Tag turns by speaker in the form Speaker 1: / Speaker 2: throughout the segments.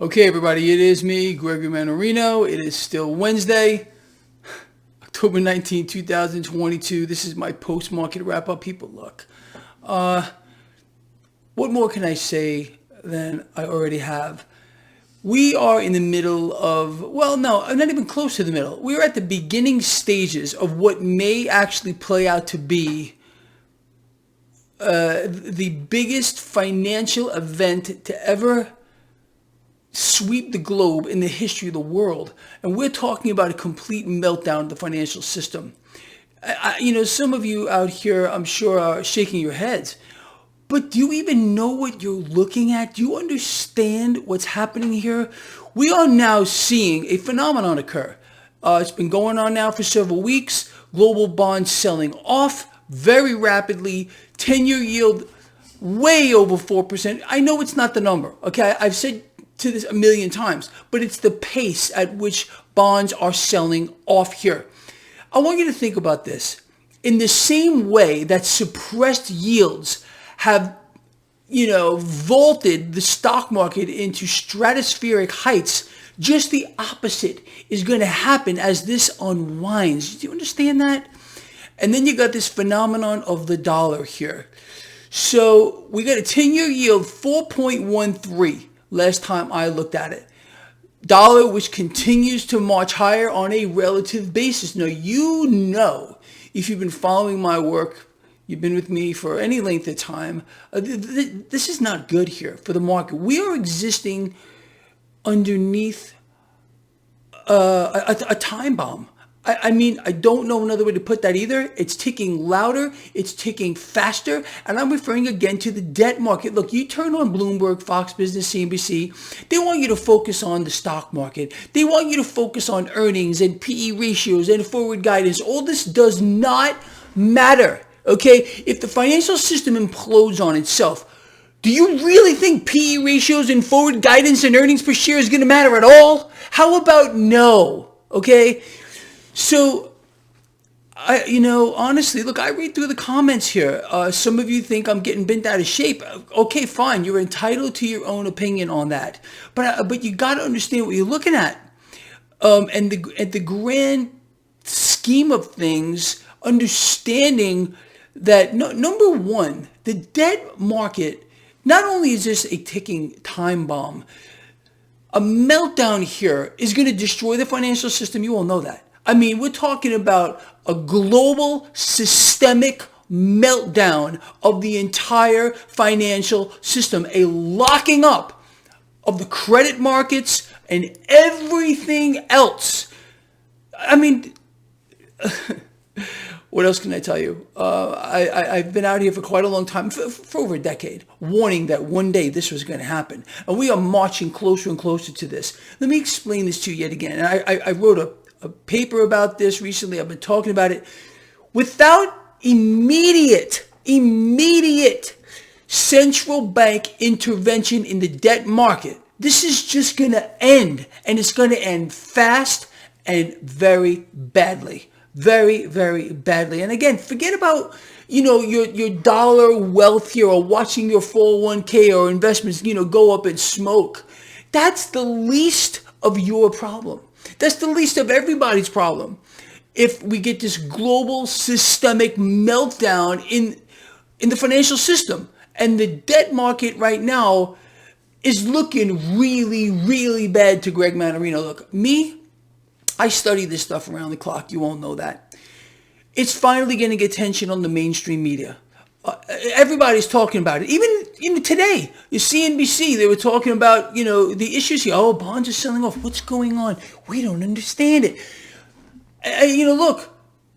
Speaker 1: Okay, everybody, it is me, Gregory Mannarino. It is still Wednesday, October 19, 2022. This is my post-market wrap-up. People, look, what more can I say than I already have? We are in the middle of, well, no, I'm not even close to the middle. We're at the beginning stages of what may actually play out to be the biggest financial event to ever sweep the globe in the history of the world. And we're talking about a complete meltdown of the financial system. Some of you out here, I'm sure, are shaking your heads. But do you even know what you're looking at? Do you understand what's happening here? We are now seeing a phenomenon occur. It's been going on now for several weeks. Global bonds selling off very rapidly. 10-year yield way over 4%. I know it's not the number, okay? I've said to this a million times, but it's the pace at which bonds are selling off here. I want you to think about this. In the same way that suppressed yields have, vaulted the stock market into stratospheric heights, just the opposite is going to happen as this unwinds. Do you understand that? And then you got this phenomenon of the dollar here. So we got a 10-year yield, 4.13 last time I looked at it. Dollar, which continues to march higher on a relative basis. Now, if you've been following my work, you've been with me for any length of time, this is not good here for the market. We are existing underneath a time bomb. I don't know another way to put that either. It's ticking louder. It's ticking faster. And I'm referring again to the debt market. Look, you turn on Bloomberg, Fox Business, CNBC. They want you to focus on the stock market. They want you to focus on earnings and PE ratios and forward guidance. All this does not matter, okay? If the financial system implodes on itself, do you really think PE ratios and forward guidance and earnings per share is going to matter at all? How about no, okay? So, honestly, look, I read through the comments here. Some of you think I'm getting bent out of shape. Okay, fine. You're entitled to your own opinion on that. But you got to understand what you're looking at. And the grand scheme of things, understanding that, number one, the debt market, not only is this a ticking time bomb, a meltdown here is going to destroy the financial system. You all know that. We're talking about a global systemic meltdown of the entire financial system, a locking up of the credit markets and everything else. What else can I tell you? I've been out here for quite a long time, for over a decade, warning that one day this was going to happen. And we are marching closer and closer to this. Let me explain this to you yet again. And I wrote a paper about this recently. I've been talking about it. Without immediate central bank intervention in the debt market, this is just going to end, and it's going to end fast and very badly. Very, very badly. And again, forget about, your dollar wealth here or watching your 401k or investments, go up in smoke. That's the least of your problem. That's the least of everybody's problem. If we get this global systemic meltdown in the financial system, and the debt market right now is looking really, really bad to Greg Mannarino. Look, I study this stuff around the clock. You all know that. It's finally going to get attention on the mainstream media. Everybody's talking about it. Even today, you CNBC, they were talking about, the issues here. Oh, bonds are selling off. What's going on? We don't understand it. Look,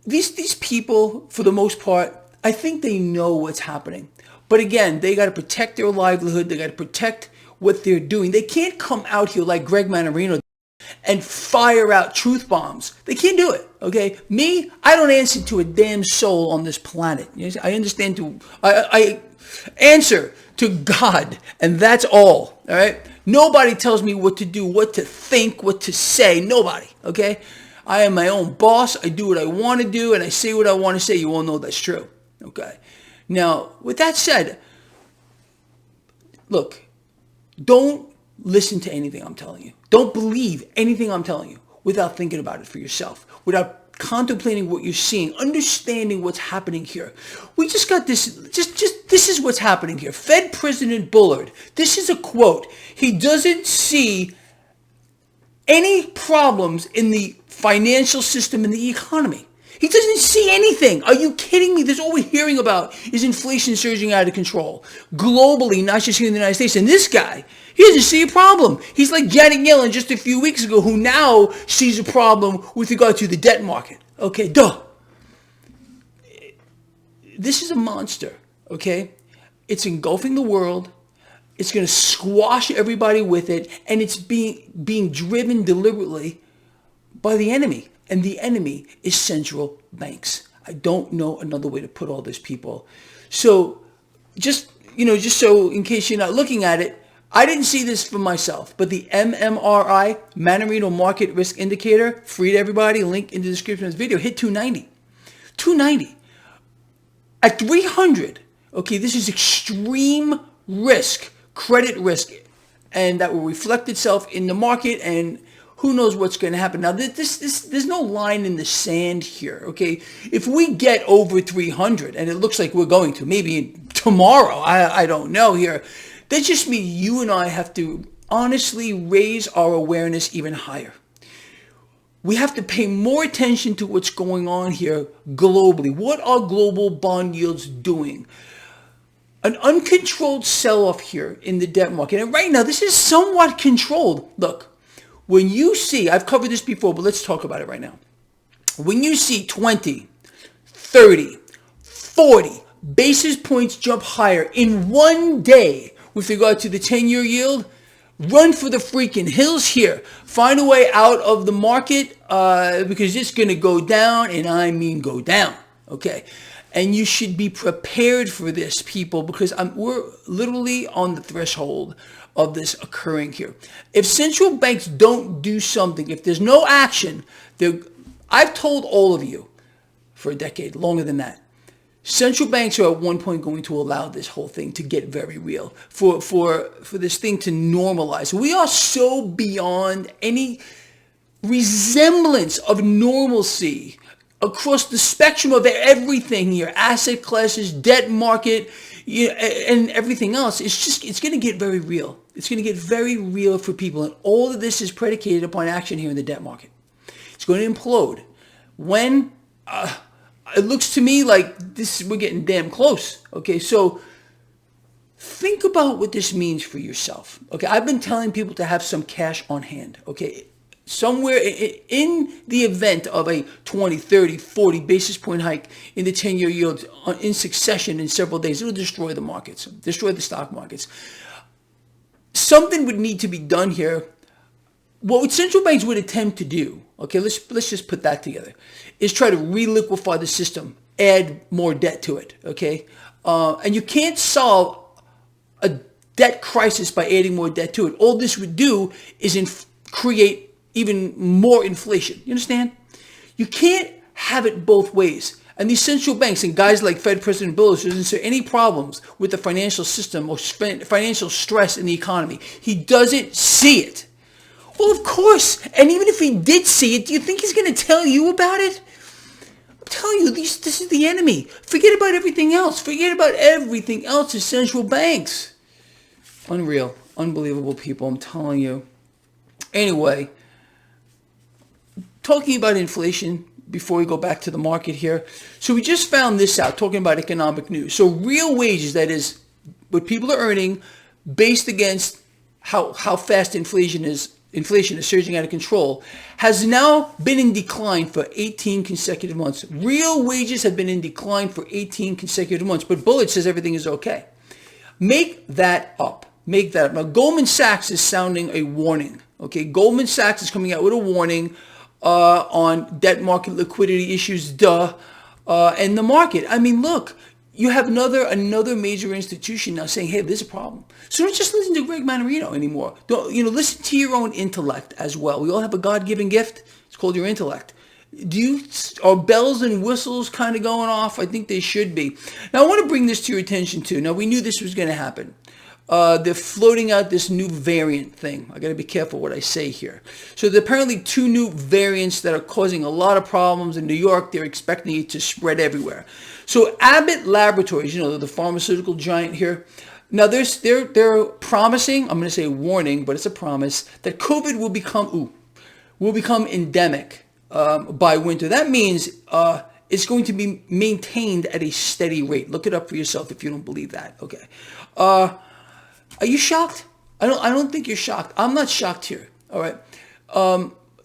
Speaker 1: these people, for the most part, I think they know what's happening. But again, they got to protect their livelihood. They got to protect what they're doing. They can't come out here like Greg Mannarino and fire out truth bombs. They can't do it, okay? I don't answer to a damn soul on this planet. I understand I answer to God, and that's all right? Nobody tells me what to do, what to think, what to say. Nobody, okay? I am my own boss. I do what I want to do, and I say what I want to say. You all know that's true, okay? Now, with that said, look, don't listen to anything I'm telling you. Don't believe anything I'm telling you without thinking about it for yourself, without contemplating what you're seeing, understanding what's happening here. We just got this, this is what's happening here. Fed President Bullard, this is a quote. He doesn't see any problems in the financial system and the economy. He doesn't see anything. Are you kidding me? That's all we're hearing about is inflation surging out of control. Globally, not just here in the United States. And this guy, he doesn't see a problem. He's like Janet Yellen just a few weeks ago, who now sees a problem with regard to the debt market. Okay, duh. This is a monster, okay? It's engulfing the world. It's going to squash everybody with it. And it's being driven deliberately by the enemy. And the enemy is central banks. I don't know another way to put all this, people. So just so in case you're not looking at it, I didn't see this for myself, but the MMRI, Mannarino Market Risk Indicator, free to everybody, link in the description of this video, hit 290. 290. At 300, okay, this is extreme risk, credit risk, and that will reflect itself in the market, and who knows what's going to happen. Now, there's no line in the sand here, okay? If we get over 300, and it looks like we're going to, maybe tomorrow, I don't know here, that just means you and I have to honestly raise our awareness even higher. We have to pay more attention to what's going on here globally. What are global bond yields doing? An uncontrolled sell-off here in the debt market. And right now, this is somewhat controlled. Look. When you see, I've covered this before, but let's talk about it right now. When you see 20, 30, 40 basis points jump higher in one day with regard to the 10-year yield, run for the freaking hills here. Find a way out of the market because it's going to go down, and I mean go down, okay? And you should be prepared for this, people, because we're literally on the threshold of this occurring here. If central banks don't do something, if there's no action, I've told all of you for a decade, longer than that, central banks are at one point going to allow this whole thing to get very real, for this thing to normalize. We are so beyond any resemblance of normalcy across the spectrum of everything here, asset classes, debt market, and everything else. It's going to get very real. It's going to get very real for people. And all of this is predicated upon action here in the debt market. It's going to implode. When it looks to me like we're getting damn close. Okay, so think about what this means for yourself. Okay, I've been telling people to have some cash on hand. Okay, somewhere in the event of a 20, 30, 40 basis point hike in the 10-year yield in succession in several days, it'll destroy the markets, destroy the stock markets. Something would need to be done here. What central banks would attempt to do, okay, let's just put that together, is try to reliquefy the system, add more debt to it, okay? And you can't solve a debt crisis by adding more debt to it. All this would do is create even more inflation. You understand? You can't have it both ways. And these central banks and guys like Fed President Bullard doesn't see any problems with the financial system or financial stress in the economy. He doesn't see it. Well, of course. And even if he did see it, do you think he's going to tell you about it? I'm telling you, this is the enemy. Forget about everything else. Forget about everything else is central banks. Unreal. Unbelievable, people. I'm telling you. Anyway, talking about inflation before we go back to the market here. So we just found this out, talking about economic news. So real wages, that is what people are earning based against how fast inflation is surging out of control, has now been in decline for 18 consecutive months. Real wages have been in decline for 18 consecutive months, but Bullard says everything is okay. Make that up. Make that up. Now, Goldman Sachs is sounding a warning. Okay, Goldman Sachs is coming out with a warning on debt market liquidity issues, and the market. I mean, look, you have another major institution now saying, hey, there's a problem. So don't just listen to Greg Mannarino anymore. Don't, listen to your own intellect as well. We all have a God-given gift. It's called your intellect. Are bells and whistles kind of going off? I think they should be. Now, I want to bring this to your attention too. Now, we knew this was going to happen. they're floating out this new variant thing. I got to be careful what I say here. So there are apparently 2 new variants that are causing a lot of problems in New York. They're expecting it to spread everywhere. So Abbott Laboratories, the pharmaceutical giant here. Now they're promising, I'm going to say warning, but it's a promise, that COVID will become endemic by winter. That means it's going to be maintained at a steady rate. Look it up for yourself if you don't believe that. Okay. Are you shocked? I don't think you're shocked. I'm not shocked here. All right.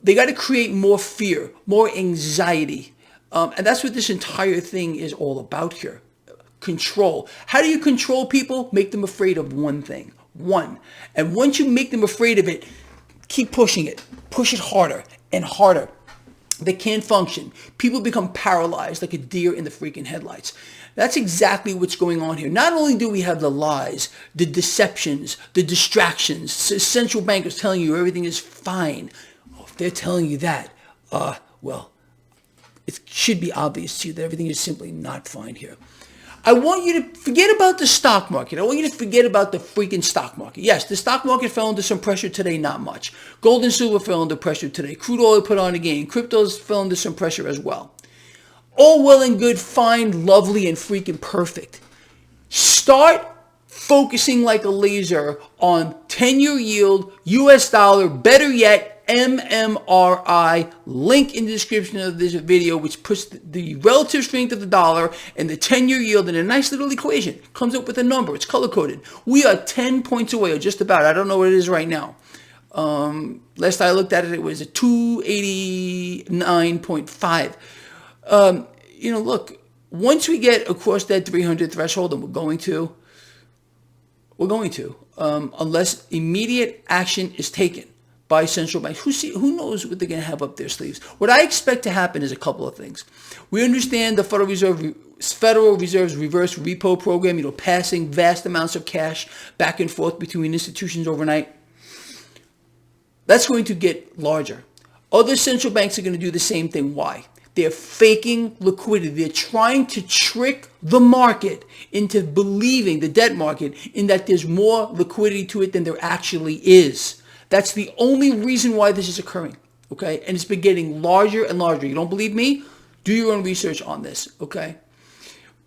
Speaker 1: They got to create more fear, more anxiety. And that's what this entire thing is all about here. Control. How do you control people? Make them afraid of one thing. One. And once you make them afraid of it, keep pushing it. Push it harder and harder. They can't function. People become paralyzed like a deer in the freaking headlights. That's exactly what's going on here. Not only do we have the lies, the deceptions, the distractions, central bankers telling you everything is fine. Oh, if they're telling you that, well, it should be obvious to you that everything is simply not fine here. I want you to forget about the stock market. I want you to forget about the freaking stock market. Yes, the stock market fell under some pressure today, not much. Gold and silver fell under pressure today. Crude oil put on a gain. Cryptos fell under some pressure as well. All well and good, fine, lovely, and freaking perfect. Start focusing like a laser on 10-year yield, US dollar, better yet, MMRI, link in the description of this video, which puts the relative strength of the dollar and the 10-year yield in a nice little equation. Comes up with a number. It's color-coded. We are 10 points away, or just about. I don't know what it is right now. Last I looked at it, it was a 289.5. Look, once we get across that 300 threshold, and we're going to, unless immediate action is taken by central banks. Who knows what they're going to have up their sleeves? What I expect to happen is a couple of things. We understand the Federal Reserve's reverse repo program, passing vast amounts of cash back and forth between institutions overnight. That's going to get larger. Other central banks are going to do the same thing. Why? They're faking liquidity. They're trying to trick the market into believing, the debt market, in that there's more liquidity to it than there actually is. That's the only reason why this is occurring, okay? And it's been getting larger and larger. You don't believe me? Do your own research on this, okay?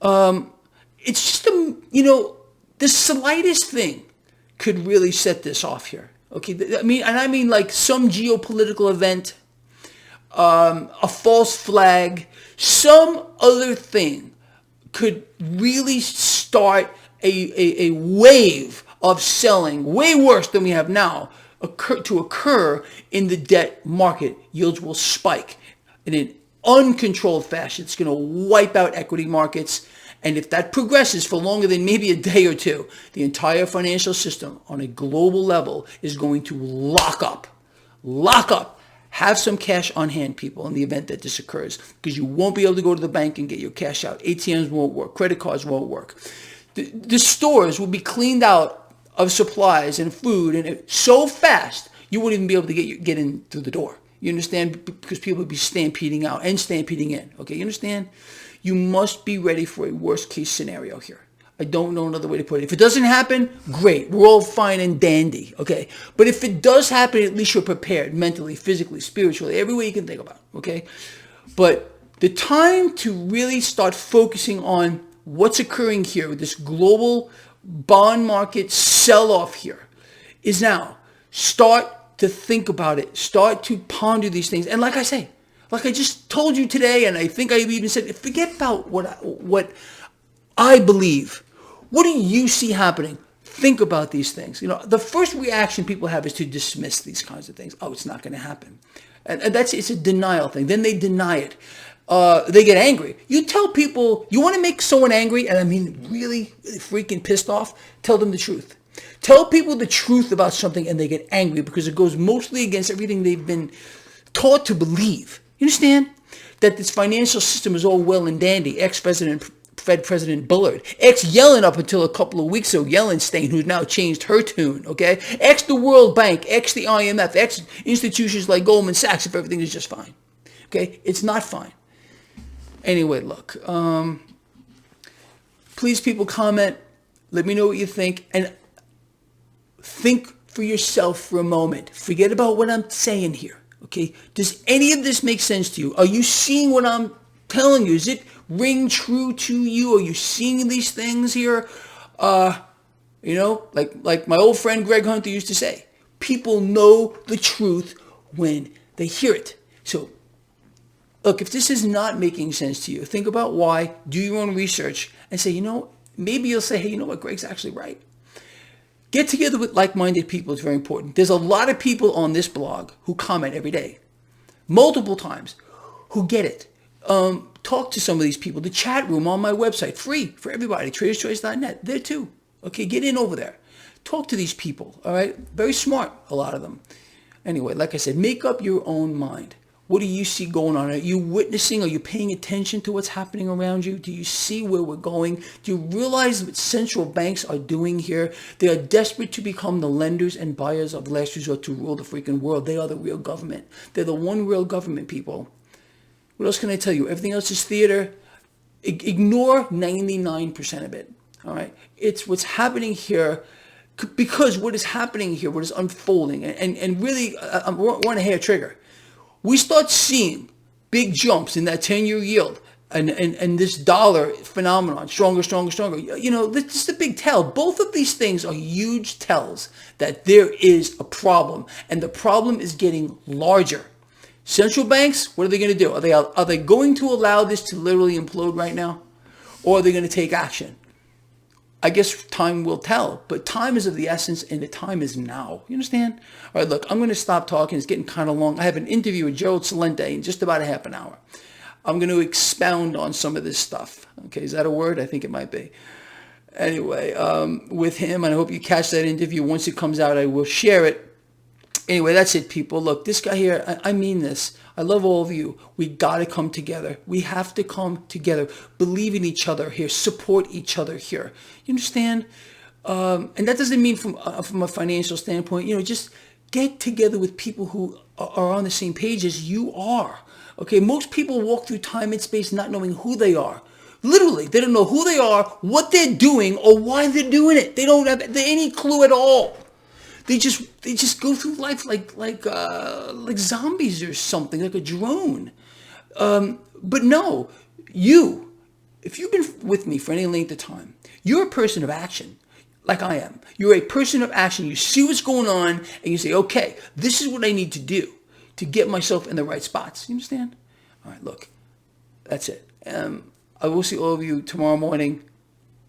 Speaker 1: It's just, the slightest thing could really set this off here, okay? I mean like some geopolitical event, a false flag, some other thing could really start a wave of selling, way worse than we have now, to occur in the debt market. Yields will spike in an uncontrolled fashion. It's going to wipe out equity markets. And if that progresses for longer than maybe a day or two, the entire financial system on a global level is going to lock up. Have some cash on hand, people, in the event that this occurs, because you won't be able to go to the bank and get your cash out. ATMs won't work. Credit cards won't work. The stores will be cleaned out of supplies and food, and so fast you wouldn't even be able to get in through the door. You understand? Because people would be stampeding out and stampeding in. Okay, you understand? You must be ready for a worst case scenario here. I don't know another way to put it. If it doesn't happen, great. We're all fine and dandy, okay? But if it does happen, at least you're prepared mentally, physically, spiritually, every way you can think about, okay? But the time to really start focusing on what's occurring here with this global bond market sell-off here is now. Start to think about it. Start to ponder these things. And like I just told you today, and I think I even said, forget about what I believe. What do you see happening? Think about these things. The first reaction people have is to dismiss these kinds of things. Oh, it's not going to happen. And it's a denial thing. Then they deny it. They get angry. You tell people, you want to make someone angry, and I mean really, really freaking pissed off, tell them the truth. Tell people the truth about something and they get angry because it goes mostly against everything they've been taught to believe. You understand? That this financial system is all well and dandy. Fed President Bullard. Yellen up until a couple of weeks ago. Yellenstein, who's now changed her tune, okay? The World Bank. The IMF. Institutions like Goldman Sachs if everything is just fine. Okay? It's not fine. Anyway, look. Please, people, comment. Let me know what you think. And think for yourself for a moment. Forget about what I'm saying here. Okay? Does any of this make sense to you? Are you seeing what I'm telling you? Is it ring true to you? Are you seeing these things here? Like my old friend Greg Hunter used to say, people know the truth when they hear it. So, look, if this is not making sense to you, think about why, do your own research, and say, maybe you'll say, hey, you know what, Greg's actually right. Get together with like-minded people is very important. There's a lot of people on this blog who comment every day, multiple times, who get it. Talk to some of these people. The chat room on my website, free for everybody, traderschoice.net, there too. Okay, get in over there. Talk to these people, all right? Very smart, a lot of them. Anyway, like I said, make up your own mind. What do you see going on? Are you witnessing? Are you paying attention to what's happening around you? Do you see where we're going? Do you realize what central banks are doing here? They are desperate to become the lenders and buyers of last resort to rule the freaking world. They are the real government. They're the one real government, people. What else can I tell you? Everything else is theater. Ignore 99% of it. All right? It's what's happening here, because what is happening here, what is unfolding, and really, I want a hair trigger. We start seeing big jumps in that 10-year yield and this dollar phenomenon, stronger. This is a big tell. Both of these things are huge tells that there is a problem, and the problem is getting larger. Central banks, what are they going to do? Are they going to allow this to literally implode right now? Or are they going to take action? I guess time will tell, but time is of the essence, and the time is now. You understand? All right, look, I'm going to stop talking. It's getting kind of long. I have an interview with Gerald Celente in just about a half an hour. I'm going to expound on some of this stuff. Okay, is that a word? I think it might be. Anyway, with him, and I hope you catch that interview. Once it comes out, I will share it. Anyway, that's it, people. Look, this guy here, I mean this. I love all of you. We got to come together. We have to come together. Believe in each other here. Support each other here. You understand? And that doesn't mean from a financial standpoint. Just get together with people who are on the same page as you are. Okay? Most people walk through time and space not knowing who they are. Literally, they don't know who they are, what they're doing, or why they're doing it. They don't have any clue at all. They just go through life like zombies or something, like a drone. But no, if you've been with me for any length of time, you're a person of action, like I am. You're a person of action. You see what's going on, and you say, okay, this is what I need to do to get myself in the right spots. You understand? All right, look, that's it. I will see all of you tomorrow morning,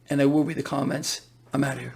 Speaker 1: and I will read the comments. I'm out of here.